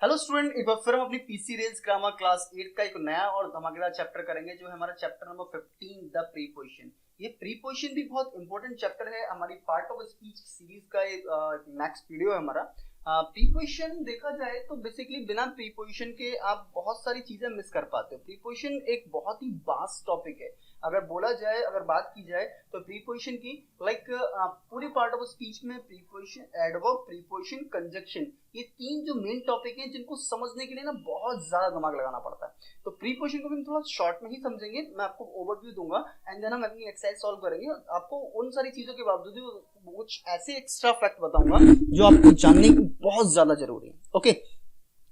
Hello student, एक बार फिर हम अपनी पीसी रेल्स ग्रामर क्लास 8 का एक नया और धमाकेदार चैप्टर करेंगे जो है हमारा चैप्टर नंबर 15 द प्रीपोजिशन। ये प्रीपोजिशन भी बहुत इंपॉर्टेंट चैप्टर है, हमारी पार्ट ऑफ स्पीच सीरीज का एक नेक्स्ट वीडियो है हमारा। प्रीपोजिशन देखा जाए तो बेसिकली बिना प्रीपोजिशन के आप बहुत सारी चीजें मिस कर पाते हो। प्रीपोजिशन एक बहुत ही वास्ट टॉपिक है। अगर बोला जाए, अगर बात की जाए तो प्रीपोजिशन की पूरी पार्ट ऑफ स्पीच में प्रीपोजिशन, एडवर्ब, प्रीपोजिशन, कंजक्शन, ये तीन जो मेन टॉपिक हैं जिनको समझने के लिए ना बहुत ज्यादा दिमाग लगाना पड़ता है। तो प्रीपोजिशन को भी हम थोड़ा शॉर्ट में ही समझेंगे। मैं आपको ओवरव्यू दूंगा एंड देन हम अपनी एक्सरसाइज सॉल्व करेंगे। आपको उन सारी चीजों के बावजूद भी कुछ ऐसे एक्स्ट्रा फैक्ट बताऊंगा जो आपको जानने की बहुत ज्यादा जरूरी है। ओके,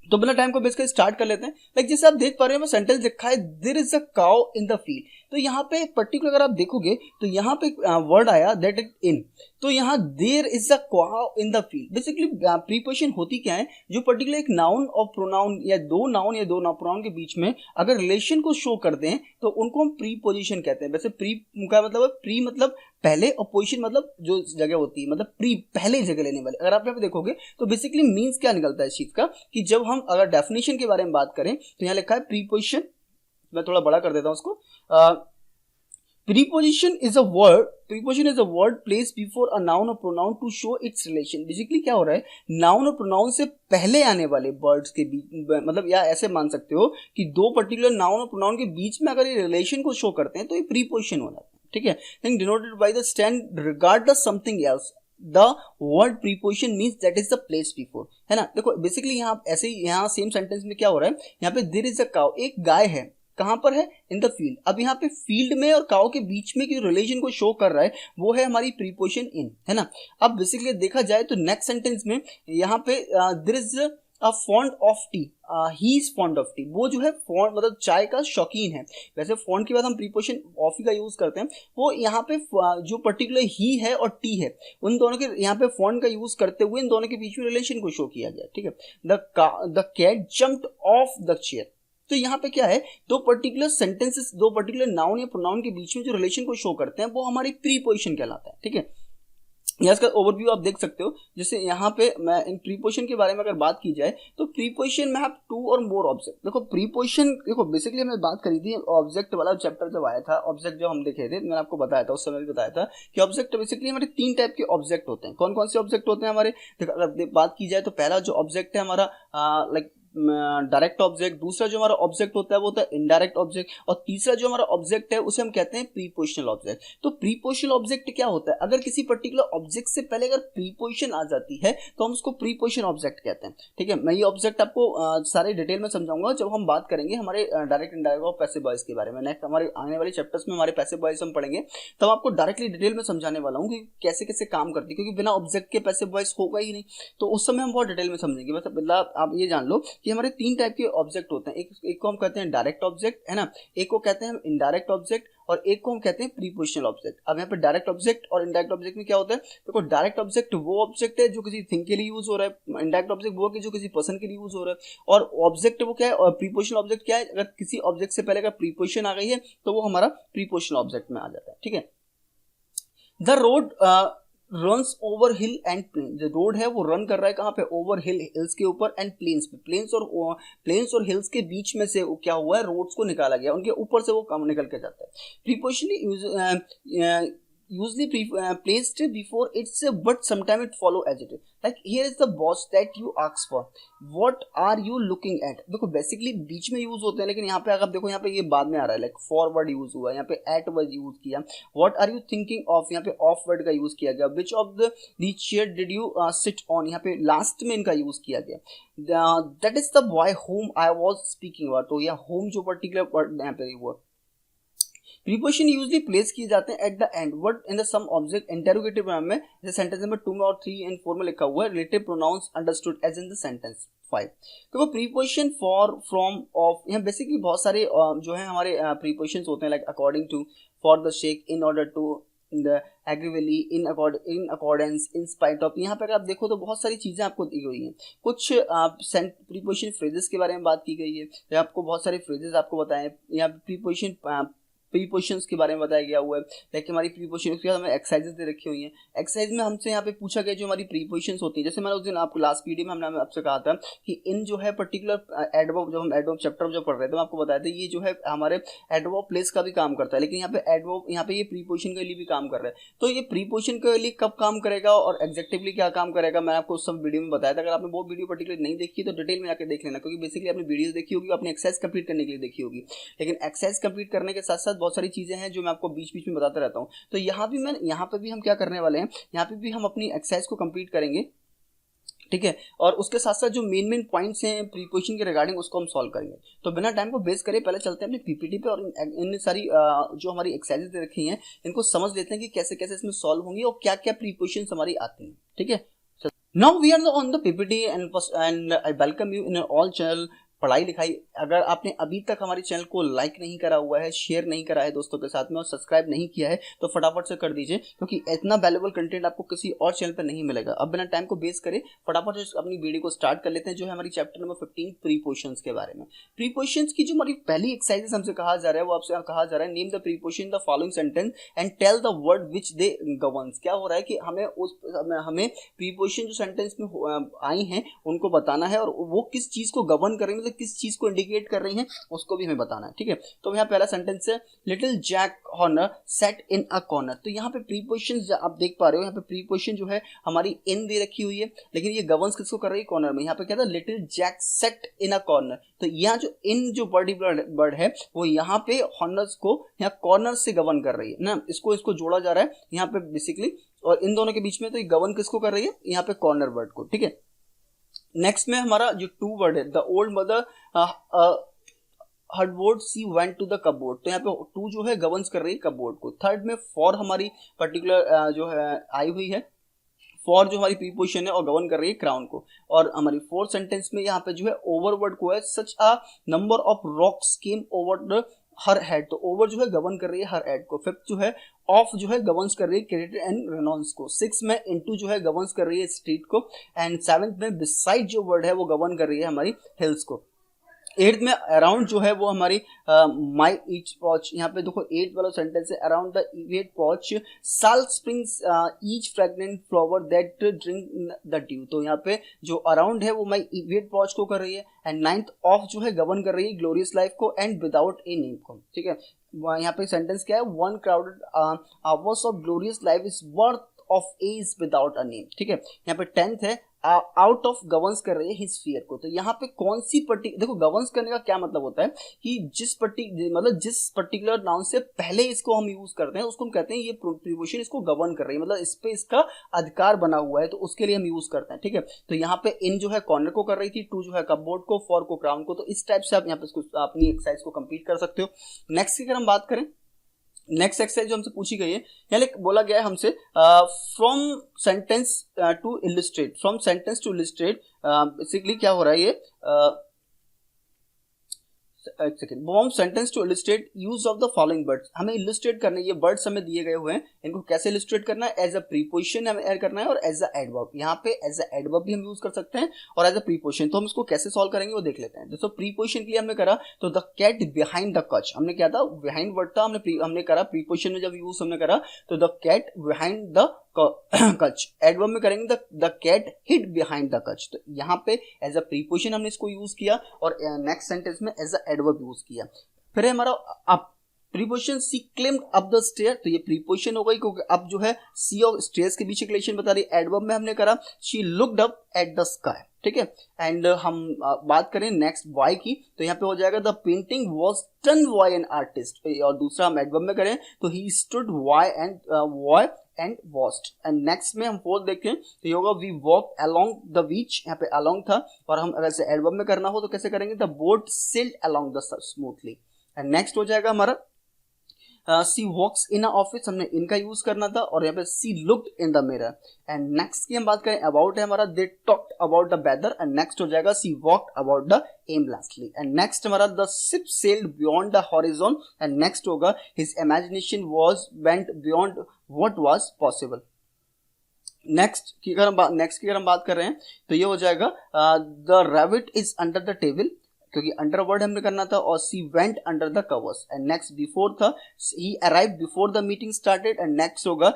तो बिना टाइम को बेसकर स्टार्ट कर लेते हैं। जैसे आप देख पा रहे हो, सेंटेंस लिखा है there is a cow in the field. तो यहाँ पे पर्टिकुलर अगर आप देखोगे तो यहाँ पे वर्ड आया दैट इज इन। तो यहाँ there is a cow in the field. Basically preposition होती क्या है, जो पर्टिकुलर एक नाउन और प्रोनाउन या दो नाउन या दो प्रोनाउन के बीच में अगर रिलेशन को शो कर दें तो उनको हम प्रीपोजिशन कहते हैं। वैसे प्री का मतलब प्री मतलब पहले और पोजीशन मतलब जो जगह होती है, मतलब प्री पहले जगह लेने वाले। अगर आप यहाँ पे देखोगे तो बेसिकली मीन्स क्या निकलता है इस चीज का कि जब हम अगर डेफिनेशन के बारे में बात करें तो यहाँ लिखा है प्रीपोजिशन। मैं थोड़ा बड़ा कर देता हूं उसको। Preposition is a word place before a noun और pronoun to show its relation. Basically क्या हो रहा है, नाउन और प्रोनाउन से पहले आने वाले वर्ड्स के बीच, मतलब या ऐसे मान सकते हो कि दो पर्टिकुलर नाउन और प्रोनाउन के बीच में अगर ये रिलेशन को शो करते हैं तो ये प्रीपोजिशन हो जाता है। ठीक है, thing denoted by the stand regardless something else. The word preposition means that is the place before, है ना। देखो बेसिकली यहाँ ऐसे ही यहाँ सेम सेंटेंस में क्या हो रहा है, यहाँ पे देयर इज अ काउ, एक गाय है। कहां पर है, इन द फील्ड। अब यहाँ पे फील्ड में और काउ के बीच में जो रिलेशन को शो कर रहा है वो है हमारी प्रीपोजिशन इन, है ना। अब बेसिकली देखा जाए तो नेक्स्ट सेंटेंस में यहाँ पे there is a fond of tea, he is fond of tea. वो जो है फॉन्ड मतलब चाय का शौकीन है। वैसे फॉन्ड के बाद हम प्रीपोजिशन ऑफ का यूज करते हैं। वो यहाँ पे जो पर्टिकुलर ही है और टी है, उन दोनों के यहाँ पे फॉन्ड का यूज करते हुए इन दोनों के बीच में रिलेशन को शो किया गया। ठीक है, the cat jumped off the chair. तो यहाँ पे क्या है, दो पर्टिकुलर सेंटेंसेस, दो पर्टिकुलर नाउन या प्रोनाउन के बीच में जो रिलेशन को शो करते हैं वो हमारी प्रीपोजिशन कहलाता है। ठीक है, यहाँ इसका ओवरव्यू आप देख सकते हो। जैसे यहाँ पे मैं इन प्रीपोजिशन के बारे में अगर बात की जाए तो प्रीपोजिशन में आप टू और मोर ऑब्जेक्ट। देखो प्रीपोजिशन, देखो बेसिकली हमने बात करी थी ऑब्जेक्ट वाला चैप्टर जब आया था, ऑब्जेक्ट जो हम देखे थे, मैंने आपको बताया था, उस समय भी बताया था कि ऑब्जेक्ट बेसिकली हमारे तीन टाइप के ऑब्जेक्ट होते हैं। कौन कौन से ऑब्जेक्ट होते हैं हमारे, अगर बात की जाए तो पहला जो ऑब्जेक्ट है हमारा डायरेक्ट ऑब्जेक्ट, दूसरा जो हमारा ऑब्जेक्ट होता है वो होता है इनडायरेक्ट ऑब्जेक्ट, और तीसरा जो हमारा ऑब्जेक्ट है उसे हम कहते हैं प्रीपोजिशनल ऑब्जेक्ट। तो प्रीपोजिशनल ऑब्जेक्ट क्या होता है, अगर किसी पर्टिकुलर ऑब्जेक्ट से पहले अगर प्रीपोजिशन आ जाती है तो हम उसको प्रीपोजिशन ऑब्जेक्ट कहते हैं। ठीक है, मैं ये ऑब्जेक्ट आपको सारे डिटेल में समझाऊंगा जब हम बात करेंगे हमारे डायरेक्ट इनडायरेक्ट और पैसिव वॉइस के बारे में। नेक्स्ट हमारे आने वाले चैप्टर्स में हमारे पैसिव वॉइस हम पढ़ेंगे, तब आपको डायरेक्टली डिटेल में समझाने वाला हूँ कि कैसे कैसे काम करती है, क्योंकि बिना ऑब्जेक्ट के पैसिव वॉइस होगा ही नहीं। तो उस समय हम बहुत डिटेल में समझेंगे। मतलब आप ये जान लो कि हमारे तीन टाइप के ऑब्जेक्ट होते हैं। एक को हम कहते हैं डायरेक्ट ऑब्जेक्ट, है ना, एक को कहते हैं हम इनडायरेक्ट ऑब्जेक्ट, और एक को हम कहते हैं प्रीपोजिशनल ऑब्जेक्ट। अब यहाँ पे डायरेक्ट ऑब्जेक्ट और इनडायरेक्ट ऑब्जेक्ट में क्या होता है, देखो डायरेक्ट ऑब्जेक्ट वो ऑब्जेक्ट है जो किसी थिंग के लिए यूज हो रहा है, इनडायरेक्ट ऑब्जेक्ट वो है जो किसी पर्सन के लिए यूज हो रहा है, और ऑब्जेक्ट वो क्या है, और प्रीपोजिशनल ऑब्जेक्ट क्या है, अगर किसी ऑब्जेक्ट से पहले अगर प्रीपोजिशन आ गई है तो वो हमारा प्रीपोजिशनल ऑब्जेक्ट में आ जाता है। ठीक है, the road runs over hill and plain. जो रोड है वो रन कर रहा है कहाँ पे, ओवर हिल, हिल्स के ऊपर, एंड प्लेन्स पे। प्लेन्स और हिल्स के बीच में से क्या हुआ है, रोड्स को निकाला गया, उनके ऊपर से वो काम निकल के जाता है। Preposition usually placed before it's but sometimes it follow as it is. Like here is the box that you ask for, what are you looking at। देखो बेसिकली बीच में यूज होते हैं, लेकिन यहाँ पे अगर देखो यहाँ पे ये बाद में आ रहा है, लाइक फॉरवर्ड यूज हुआ, यहाँ पे एट वर्ड यूज किया, what are you thinking of, यहाँ पे ऑफ वर्ड का यूज किया गया, which of the chair did you sit on, यहाँ पे लास्ट में इनका यूज किया गया, that is the boy whom I was speaking about। तो यह होम जो पर्टिकुलर वर्ड यहाँ पे हुआ। प्रीपोजिशन यूजली प्लेस किए जाते हैं at the end word in the sum object interrogative form में, जैसे सेंटेंस नंबर 2 में और 3 एंड 4 में लिखा हुआ है relative pronouns understood as in the sentence 5। तो वो प्रीपोजिशन फॉर, फ्रॉम, ऑफ, यहाँ बेसिकली बहुत सारे जो है हमारे प्रीपोजिशंस होते हैं, like according to, for the sake, in order to, agreeably, in accordance, in spite of. यहाँ पे अगर आप देखो तो बहुत सारी चीजें आपको दी हुई हैं। कुछ प्रीपोजिशन फ्रेजेस के बारे में बात की गई है, आपको बहुत सारे फ्रेजेस आपको बताएं। यहाँ प्रीपोजिशन प्रीपोजिशंस के बारे में बताया गया हुआ है। देखिए हमारी प्रीपोजिशन के बाद हमें एक्सरसाइजेस दे रखी हुई हैं। एक्सरसाइज में हमसे यहाँ पे पूछा गया जो हमारी प्रीपोजिशंस होती है, जैसे मैंने उस दिन आपको लास्ट वीडियो में हमने आपसे कहा था कि इन जो है पर्टिकुलर एडवर्ब, जो हम एडवर्ब चैप्टर जो पढ़ रहे थे मैं आपको बताया था ये जो है हमारे एडवर्ब प्लेस का भी काम करता है, लेकिन यहाँ पे एडवर्ब यहाँ पे ये प्रीपोजिशन के लिए भी काम कर रहा है। तो ये प्रीपोजिशन के लिए कब काम करेगा और एग्जेक्टिवली क्या काम करेगा मैंने आपको उस सब वीडियो में बताया था। अगर आपने वो वीडियो पर्टिकुलर नहीं देखी तो डिटेल में जाकर देख लेना, क्योंकि बेसिकली आपने वीडियो देखी होगी, आपने एक्सरसाइज कंप्लीट करने के लिए देखी होगी, लेकिन एक्सरसाइज कंप्लीट करने के साथ साथ बहुत सारी चीजें हैं जो मैं आपको बीच बीच में बताता रहता हूँ। तो यहाँ पे भी हम क्या करने वाले हैं, यहाँ पे भी हम अपनी एक्सरसाइज को कंप्लीट करेंगे, ठीक है, और उसके साथ साथ जो मेन पॉइंट्स हैं प्रीपोजिशन के रिगार्डिंग उसको हम सॉल्व करेंगे। तो बिना टाइम को वेस्ट करे पहले चलते हैं अपनी पीपीटी पे और इन सारी जो हमारी एक्सरसाइजेस दे रखी हैं इनको समझ लेते हैं कि कैसे कैसे इसमें सॉल्व होंगी और क्या क्या प्रीपोजिशन हमारी आती हैं, ठीक है। Now we are on the PPT and I welcome you in all channel Padhai Likhai. अगर आपने अभी तक हमारे चैनल को लाइक नहीं करा हुआ है, शेयर नहीं करा है दोस्तों के साथ में और सब्सक्राइब नहीं किया है तो फटाफट से कर दीजिए, क्योंकि इतना वैल्यूएबल कंटेंट आपको किसी और चैनल पर नहीं मिलेगा। अब बिना टाइम को वेस्ट करे फटाफट से अपनी वीडियो को स्टार्ट कर लेते हैं, जो है हमारी चैप्टर नंबर 15 प्रीपोजिशंस के बारे में। प्रीपोजिशंस की जो हमारी पहली एक्सरसाइज हमसे कहा जा रहा है वो आपसे कहा जा रहा है name the preposition the following sentence and tell the word which they governs. क्या हो रहा है कि हमें प्रीपोजिशन जो सेंटेंस में आई हैं उनको बताना है और वो किस चीज को गवर्न कर रही है, मतलब किस चीज को इंडिकेट कर रही हैं उसको भी हमें बताना है, ठीक है। तो यहाँ पहला सेंटेंस है little Jack Horner set in a corner. तो यहाँ पे प्रीपोजिशन आप देख पा रहे हो, यहाँ पे प्रीपोजिशन जो है हमारी इन दे रखी हुई है, लेकिन ये गवर्न्स किसको कर रही है, कॉर्नर में। यहाँ पे क्या था, little Jack set in a corner. तो यहाँ जो इन जो वर्ड है वो यहाँ पे हॉर्नर्स को यहाँ कॉर्नर से गवर्न कर रही है ना, इसको जोड़ा जा रहा है यहाँ पे बेसिकली, और इन दोनों के बीच में तो ये गवर्न किसको कर रही है, यहाँ पे कॉर्नर वर्ड को, ठीक है। नेक्स्ट में हमारा जो टू वर्ड है, the old mother Hubbard she went to the cupboard. तो यहाँ पे टू जो है गवर्न्स कर रही है कपबोर्ड को। थर्ड में फॉर हमारी पर्टिकुलर जो है आई हुई है, फॉर जो हमारी प्रीपोजिशन है और गवर्न कर रही है क्राउन को। और हमारी फोर्थ सेंटेंस में यहाँ पे जो है ओवर वर्ड को है, such a number of rocks came over her head. तो ओवर जो है गवर्न कर रही है हर हेड को। फिफ्थ जो है ऑफ जो है गवर्न्स कर रही है क्रेडिट एंड रेनॉन्स को। सिक्स में इनटू जो है गवर्न्स कर रही है स्ट्रीट को। एंड सेवेंथ में बिसाइड जो वर्ड है वो गवर्न कर रही है हमारी हिल्स को। एट्थ में अराउंड जो है वो हमारी माई ईच पॉच। यहाँ पे देखो एट वाला सेंटेंस है, अराउंड द इवेट पॉच साल springs each fragrant flower that drink the due. तो यहाँ पे जो अराउंड है वो माई इवेट पॉच को कर रही है। एंड नाइन्थ ऑफ जो है गवर्न कर रही है ग्लोरियस लाइफ को एंड विदाउट ए नेम को, ठीक है। यहाँ पे सेंटेंस क्या है, one crowded hours of glorious life is worth of age without a name, ठीक है। यहाँ पे टेंथ है आउट ऑफ गवर्न्स कर रही है हिज फियर को। तो यहाँ पे कौन सी देखो गवर्न्स करने का क्या मतलब होता है कि जिस पर्टिकुलर नाउन से पहले इसको हम यूज करते हैं उसको हम कहते हैं ये प्रीपोजिशन इसको गवर्न कर रही है, मतलब इस पे इसका अधिकार बना हुआ है, तो उसके लिए हम यूज करते हैं, ठीक है। तो यहाँ पे इन जो है कॉर्नर को कर रही थी, टू जो है कपबोर्ड को, फॉर को क्राउन को। तो इस टाइप से आप यहाँ पे अपनी एक्सरसाइज को कंप्लीट कर सकते हो। नेक्स्ट की अगर हम बात करें, नेक्स्ट एक्सरसाइज जो हमसे पूछी गई है, यहाँ बोला गया है हमसे from sentence to illustrate. From sentence to illustrate basically क्या हो रहा है ये एक second, from sentence to illustrate use of the following words. हमें इलिस्ट्रेट करने, ये वर्ड्स हमें दिए गए हुए हैं, इनको कैसे इलिस्ट्रेट करना है, एज अ प्रीपोजिशन हमें ऐड करना है और एज अ एडवर्ब। यहाँ पे एज अ एडवर्ब भी हम यूज कर सकते हैं और एज अ प्रीपोजिशन। तो हम इसको कैसे सॉल्व करेंगे वो देख लेते हैं। दोस्तों प्रीपोजिशन के लिए हमने करा तो द कैट बिहाइंड द कच। हमने क्या था, बिहाइंड वर्ड था, हमने करा प्रीपोजिशन में जब यूज हमने करा तो the cat behind the couch. Adverb में करेंगे the cat hid behind the couch. तो यहाँ पे एज अ प्रीपोजिशन हमने इसको यूज किया और नेक्स्ट सेंटेंस में एज अ एडवर्ब यूज किया। फिर हमारा अब preposition she climbed up the stair. तो ये प्रीपोजिशन हो गई क्योंकि अब जो है सी और स्टेयर्स के बीच रिलेशन बता रही है। एडवर्ब में हमने करा she looked up at the sky, ठीक है। एंड हम बात करें नेक्स्ट वाई की, तो यहाँ पे हो जाएगा the painting was done by an artist. और दूसरा हम एडवर्ब में करें तो he stood by and watched. And next में हम फोर्थ देखें तो ये होगा we walk along the beach. यहाँ पे अलोंग था और हम अगर से एडवर्ब में करना हो तो कैसे करेंगे, the boat sailed along the smoothly. And next हो जाएगा हमारा सी वॉक्स इन अ ऑफिस। हमने इनका यूज करना था और यहाँ पे she looked in the mirror. And next की हम बात करें अबाउट है हमारा they talked about the weather. And next हो जाएगा she walked about the aimlessly. And next हमारा the ship sailed beyond the horizon. And next होगा his imagination was went beyond what was possible. Next की अगर हम बात कर रहे हैं तो ये हो जाएगा the rabbit is under the table. क्योंकि अंडर वर्ड हमने करना था, और she went under the covers. And next before था he arrived before the meeting started, and next होगा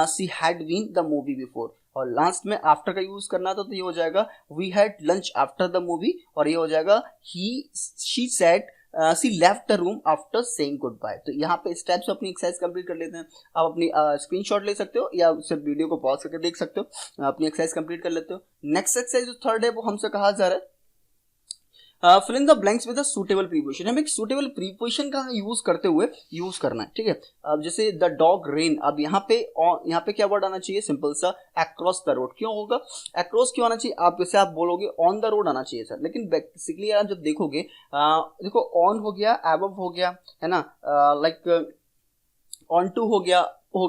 she had been the movie before. और लास्ट में after का यूज करना था, तो ये हो जाएगा we had lunch after the movie, और ये हो जाएगा he she said she left the room after saying good bye. तो यहाँ पे इस टाइप से अपनी एक्सरसाइज कंप्लीट कर लेते हैं। आप अपनी स्क्रीनशॉट ले सकते हो या सिर्फ वीडियो को पॉज करके देख सकते हो, अपनी एक्सरसाइज कंप्लीट कर लेते हो। नेक्स्ट एक्सरसाइज जो थर्ड है वो हमसे कहा जा रहा है fill in the blanks with a suitable preposition. हमें एक सूटेबल प्रीपोजिशन का यूज करते हुए यूज करना है, ठीक है। अब जैसे द डॉग रेन, अब यहाँ पे क्या वर्ड आना चाहिए, सिंपल सा अक्रॉस द रोड। क्यों होगा अक्रॉस, क्यों आना चाहिए, आप जैसे आप बोलोगे ऑन द रोड आना चाहिए सर, लेकिन बेसिकली आप जब देखोगे देखो ऑन हो गया, एबव हो गया, है ना, लाइक ऑन टू हो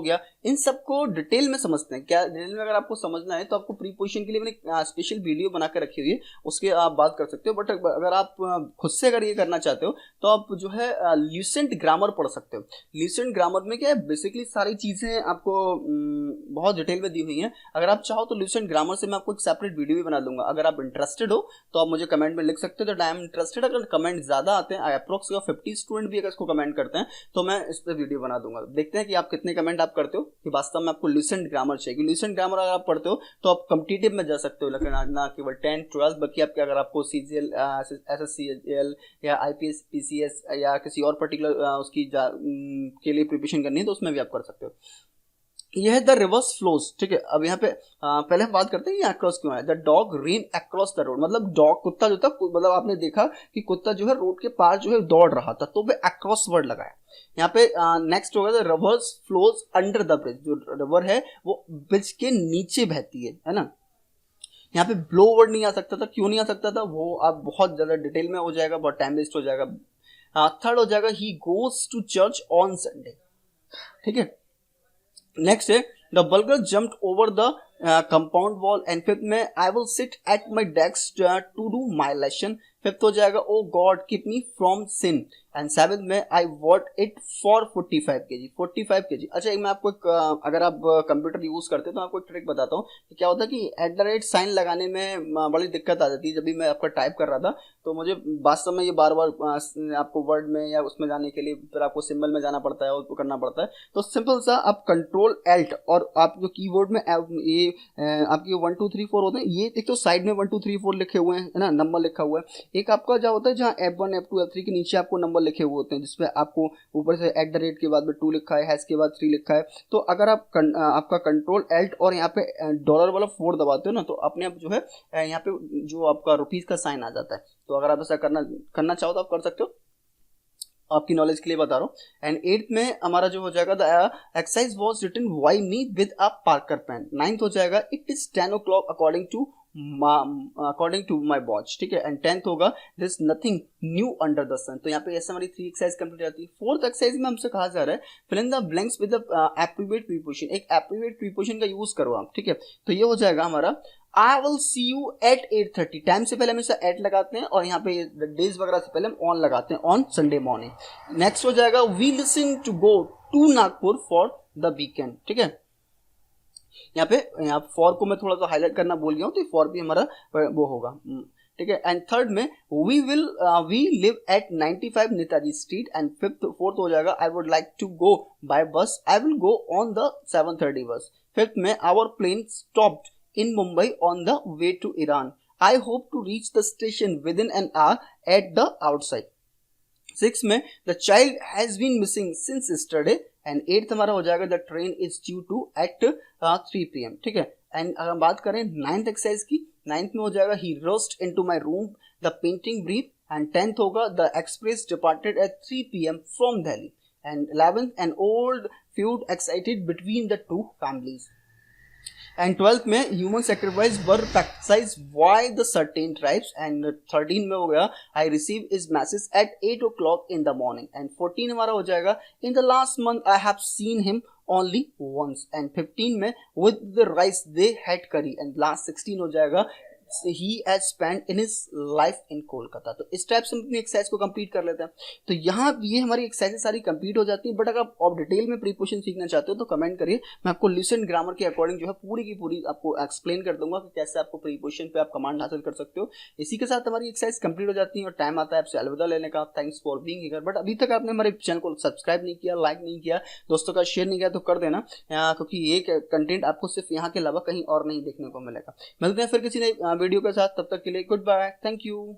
गया, इन सबको डिटेल में समझते हैं। क्या डिटेल में अगर आपको समझना है तो आपको प्रीपोजिशन के लिए मैंने स्पेशल वीडियो बना के रखी हुई है, उसके आप बात कर सकते हो। बट अगर आप खुद से अगर ये करना चाहते हो तो आप जो है ल्यूसेंट ग्रामर पढ़ सकते हो। ल्यूसेंट ग्रामर में क्या है, बेसिकली सारी चीज़ें आपको बहुत डिटेल में दी हुई हैं। अगर आप चाहो तो ल्यूसेंट ग्रामर से मैं आपको एक सेपरेट वीडियो भी बना दूंगा। अगर आप इंटरेस्टेड हो तो आप मुझे कमेंट में लिख सकते हो दैट आई एम इंटरेस्टेड। अगर कमेंट ज़्यादा आते हैं, अप्रोक्स 50 स्टूडेंट भी अगर इसको कमेंट करते हैं तो मैं इस पर वीडियो बना दूंगा। देखते हैं कि आप कितने कमेंट आप करते हो कि वास्तव में आपको ल्यूसेंट ग्रामर चाहिए। ल्यूसेंट ग्रामर अगर आप पढ़ते हो तो आप कॉम्पिटिटिव में जा सकते हो, लेकिन ना केवल 10 12 बल्कि आपके अगर आपको सीजीएल SSCL या IPS PCS या किसी और पर्टिकुलर उसकी के लिए प्रिपरेशन करनी है तो उसमें भी आप कर सकते हो। यह है द रिवर्स फ्लोज, ठीक है। अब यहाँ पे पहले हम बात करते हैं ये अक्रॉस क्यों है। The dog rain across the road, मतलब डॉग कुत्ता जो था, मतलब आपने देखा कि कुत्ता जो है रोड के पार जो है दौड़ रहा था, तो वे अक्रॉस वर्ड लगाया। यहाँ पे नेक्स्ट होगा the reverse flows under the bridge, जो रिवर है वो ब्रिज के नीचे बहती है ना। यहाँ पे ब्लो वर्ड नहीं आ सकता था, क्यों नहीं आ सकता था वो आप बहुत ज्यादा डिटेल में हो जाएगा, बहुत टाइम वेस्ट हो जाएगा। थर्ड हो जाएगा he goes to church on Sunday, ठीक है। नेक्स्ट है the burglar jumped over the compound wall, and fifth में I will sit at my desk to do my lesson. Fifth हो जाएगा O God keep me from sin, and seventh में I wait it for 45 kg 45 kg। अच्छा मैं आपको अगर आप computer use करते हो तो आपको एक ट्रिक बताता हूँ कि क्या होता है कि @ साइन लगाने में बड़ी दिक्कत आ जाती है। जब भी मैं आपका टाइप कर रहा था तो मुझे वास्तव में ये बार बार आपको वर्ड में या उसमें जाने के लिए फिर आपको सिंबल में जाना पड़ता है और करना पड़ता है। तो सिंपल सा आप Ctrl Alt और आप जो कीबोर्ड में ये आपके 1 2 3 4 होते हैं, ये एक तो साइड में 1 2 3 4 लिखे हुए हैं, है ना, नंबर लिखा हुआ है। एक आपका जो होता है जहाँ F1 F2 F3 के नीचे आपको नंबर लिखे हुए होते हैं, जिसपे आपको ऊपर से @ के बाद में 2 लिखा है, हैश के बाद 3 लिखा है। तो अगर आप आपका Ctrl Alt और यहाँ पे डॉलर वाला 4 दबाते हो ना, तो अपने आप जो है यहाँ पे जो आपका रुपीज का साइन आ जाता है। तो अगर आप ऐसा करना चाहो तो आप कर सकते हो, आपकी नॉलेज के लिए बता रहा हूँ। एंड 8th में हमारा जो हो जाएगा the exercise was written by me with a Parker pen. 9th हो जाएगा it is 10 o'clock according to my watch, ठीक है। एंड 10th होगा this is nothing new under the sun. तो यहाँ पे ऐसे हमारी 3 एक्सरसाइज कंप्लीट जाती है। 4th एक्सरसाइज में हमसे कहा जा रहा है fill in the blanks with appropriate preposition. एक एप्रोप्रिएट प्रीपोजिशन का यूज करो आप, ठीक है। तो ये हो जाएगा हमारा I will see you at 8:30। Time से पहले हमेशा एट लगाते हैं और यहाँ पे डेज वगैरह से पहले हम ऑन लगाते हैं, ऑन संडे मॉर्निंग। नेक्स्ट हो जाएगा we listen to go to Nagpur for the weekend, ठीक है। यहाँ फॉर को मैं थोड़ा सा हाईलाइट करना भूल गया हूँ, तो फॉर भी हमारा वो होगा, ठीक है। एंड थर्ड में we live at 95 Netaji street. And fourth हो जाएगा I would like to go by bus, I will go on the 7:30 bus. Fifth में our plane stopped in Mumbai on the way to Iran. I hope to reach the station within an hour at the outside. 6th में the child has been missing since yesterday. And 8th हमारा हो जाएगा the train is due to at 3 PM, ठीक है। And अगर हम बात करें 9th एक्सरसाइज की, 9th में हो जाएगा he rushed into my room the painting brief. And 10th होगा the express departed at 3 PM from Delhi. And 11th an old feud excited between the two families. And 12th में human sacrifice were practised by the certain tribes. And 13 में हो गया I receive his message at 8 o'clock in the morning. And 14 हमारा हो जाएगा in the last month I have seen him only once. And 15 में with the rice they had curry. And last 16 हो जाएगा he has spend in his life in Kolkata. तो इस type से हम अपनी एक्सरसाइज को कंप्लीट कर लेते हैं। तो यहाँ ये हमारी एक्सरसाइज सारी कंप्लीट हो जाती है। बट अगर आप डिटेल में प्रीपोजिशन सीखना चाहते हो तो कमेंट करिए, मैं आपको लिसन ग्रामर के अकॉर्डिंग जो है पूरी की पूरी आपको एक्सप्लेन कर दूंगा कि कैसे आपको प्रीपोजिशन पे आप कमांड हासिल कर सकते हो। इसी के साथ हमारी एक्सरसाइज कंप्लीट हो जाती है और टाइम आता है आपसे अलविदा लेने का। Thanks for being here. But अभी तक आपने हमारे चैनल को सब्सक्राइब नहीं किया, लाइक नहीं किया, दोस्तों का शेयर नहीं किया तो कर देना, क्योंकि ये कंटेंट आपको सिर्फ यहाँ के अलावा कहीं और नहीं देखने को मिलेगा। मिलते हैं फिर किसी नई वीडियो के साथ, तब तक के लिए गुड बाय, थैंक यू।